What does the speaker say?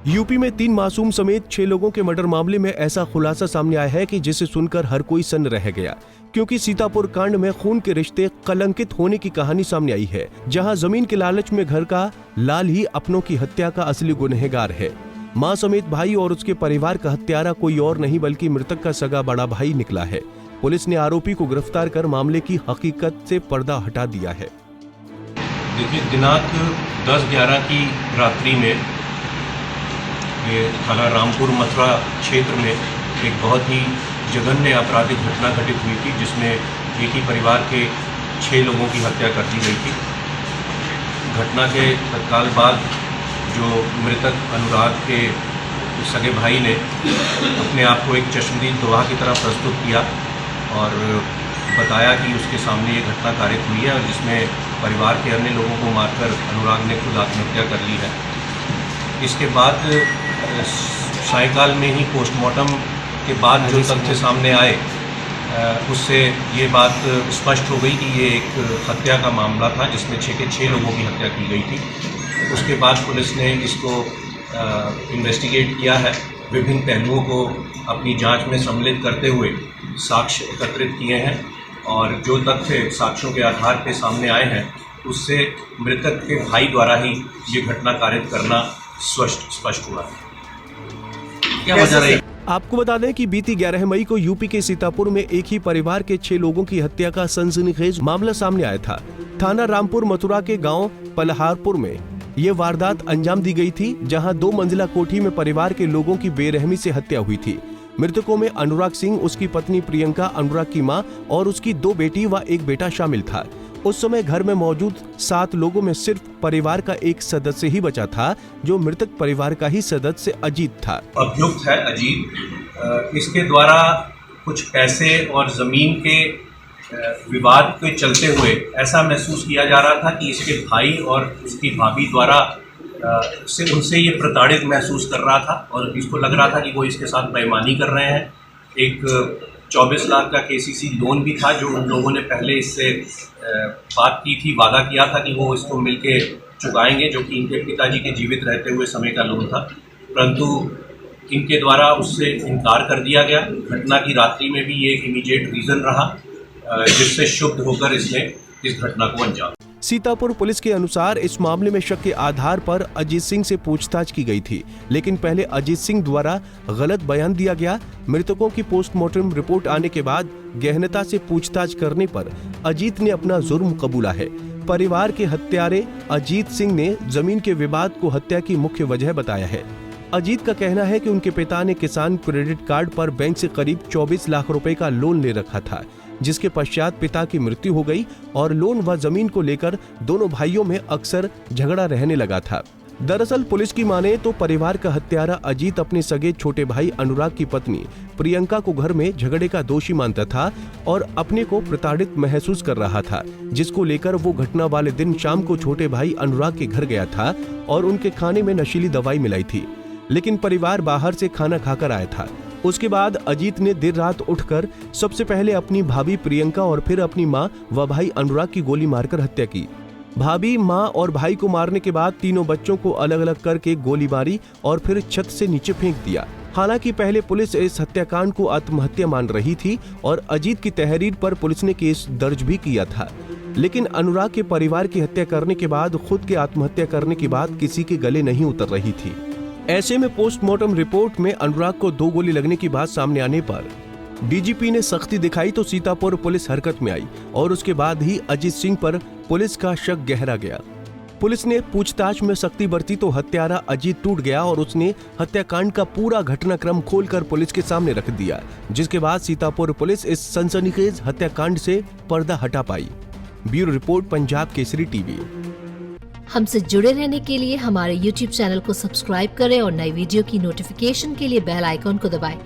UP में 3 मासूम समेत 6 लोगों के मर्डर मामले में ऐसा खुलासा सामने आया है कि जिसे सुनकर हर कोई सन्न रह गया, क्योंकि सीतापुर कांड में खून के रिश्ते कलंकित होने की कहानी सामने आई है, जहां जमीन के लालच में घर का लाल ही अपनों की हत्या का असली गुनहगार है। मां समेत भाई और उसके परिवार का हत्यारा कोई और नहीं बल्कि मृतक का सगा बड़ा भाई निकला है। पुलिस ने आरोपी को गिरफ्तार कर मामले की हकीकत से पर्दा हटा दिया है। देखिए, दिनांक 10/11 की रात्रि में ये थाना रामपुर मथुरा क्षेत्र में एक बहुत ही जघन्य आपराधिक घटना घटित हुई थी, जिसमें एक ही परिवार के 6 लोगों की हत्या कर दी गई थी। घटना के तत्काल बाद जो मृतक अनुराग के सगे भाई ने अपने आप को एक चश्मदीद गवाह की तरह प्रस्तुत किया और बताया कि उसके सामने ये घटना कारित हुई है और जिसमें परिवार के अन्य लोगों को मारकर अनुराग ने खुद आत्महत्या कर ली है। इसके बाद सायकाल में ही पोस्टमार्टम के बाद जो तथ्य सामने आए उससे ये बात स्पष्ट हो गई कि ये एक हत्या का मामला था, जिसमें 6 के 6 लोगों की हत्या की गई थी। उसके बाद पुलिस ने इसको इन्वेस्टिगेट किया है, विभिन्न पहलुओं को अपनी जांच में सम्मिलित करते हुए साक्ष्य एकत्रित किए हैं और जो तथ्य साक्ष्यों के आधार पर सामने आए हैं उससे मृतक के भाई द्वारा ही ये घटना कारित करना स्पष्ट हुआ है। क्या वजह रही? आपको बता दें कि बीती 11 मई को यूपी के सीतापुर में एक ही परिवार के 6 लोगों की हत्या का सनसनीखेज मामला सामने आया था। थाना रामपुर मथुरा के गांव पलहारपुर में ये वारदात अंजाम दी गई थी, जहां 2 मंजिला कोठी में परिवार के लोगों की बेरहमी से हत्या हुई थी। मृतकों में अनुराग सिंह, उसकी पत्नी प्रियंका, अनुराग की मां और उसकी 2 बेटी व 1 बेटा शामिल था। उस समय घर में मौजूद 7 लोगों में सिर्फ परिवार का एक सदस्य ही बचा था, जो मृतक परिवार का ही सदस्य अजीत था। अभियुक्त है अजीत, इसके द्वारा कुछ पैसे और जमीन के विवाद के चलते हुए ऐसा महसूस किया जा रहा था कि इसके भाई और उसकी भाभी द्वारा उनसे ये प्रताड़ित महसूस कर रहा था और इसको लग रहा था कि वो इसके साथ बेईमानी कर रहे हैं। एक 24 लाख का केसीसी लोन भी था जो उन लोगों ने पहले इससे बात की थी, वादा किया था कि वो इसको मिलके चुकाएंगे, जो कि इनके पिताजी के जीवित रहते हुए समय का लोन था, परंतु इनके द्वारा उससे इनकार कर दिया गया। घटना की रात्रि में भी ये एक इमीडिएट रीज़न रहा जिससे शुद्ध होकर इसने इस घटना को अंजाम। सीतापुर पुलिस के अनुसार इस मामले में शक के आधार पर अजीत सिंह से पूछताछ की गई थी, लेकिन पहले अजीत सिंह द्वारा गलत बयान दिया गया। मृतकों की पोस्टमार्टम रिपोर्ट आने के बाद गहनता से पूछताछ करने पर अजीत ने अपना जुर्म कबूला है। परिवार के हत्यारे अजीत सिंह ने जमीन के विवाद को हत्या की मुख्य वजह बताया है। अजीत का कहना है कि उनके पिता ने किसान क्रेडिट कार्ड पर बैंक से करीब 24 लाख रुपए का लोन ले रखा था, जिसके पश्चात पिता की मृत्यु हो गई और लोन व जमीन को लेकर दोनों भाइयों में अक्सर झगड़ा रहने लगा था। दरअसल पुलिस की माने तो परिवार का हत्यारा अजीत अपने सगे छोटे भाई अनुराग की पत्नी प्रियंका को घर में झगड़े का दोषी मानता था और अपने को प्रताड़ित महसूस कर रहा था, जिसको लेकर वो घटना वाले दिन शाम को छोटे भाई अनुराग के घर गया था और उनके खाने में नशीली दवाई मिलाई थी, लेकिन परिवार बाहर से खाना खाकर आया था। उसके बाद अजीत ने देर रात उठकर सबसे पहले अपनी भाभी प्रियंका और फिर अपनी मां व भाई अनुराग की गोली मारकर हत्या की। भाभी, मां और भाई को मारने के बाद तीनों बच्चों को अलग अलग करके गोली मारी और फिर छत से नीचे फेंक दिया। हालांकि पहले पुलिस इस हत्याकांड को आत्महत्या मान रही थी और अजीत की तहरीर पर पुलिस ने केस दर्ज भी किया था, लेकिन अनुराग के परिवार की हत्या करने के बाद खुद के आत्महत्या करने की बात किसी के गले नहीं उतर रही थी। ऐसे में पोस्टमार्टम रिपोर्ट में अनुराग को 2 गोली लगने की बात सामने आने पर डीजीपी ने सख्ती दिखाई तो सीतापुर पुलिस हरकत में आई और उसके बाद ही अजीत सिंह पर पुलिस का शक गहरा गया। पुलिस ने पूछताछ में सख्ती बरती तो हत्यारा अजीत टूट गया और उसने हत्याकांड का पूरा घटनाक्रम खोलकर पुलिस के सामने रख दिया, जिसके बाद सीतापुर पुलिस इस सनसनीखेज हत्याकांड से पर्दा हटा पाई। Bureau report, Punjab Kesari TV. हमसे जुड़े रहने के लिए हमारे YouTube चैनल को सब्सक्राइब करें और नई वीडियो की नोटिफिकेशन के लिए बेल आइकॉन को दबाएं।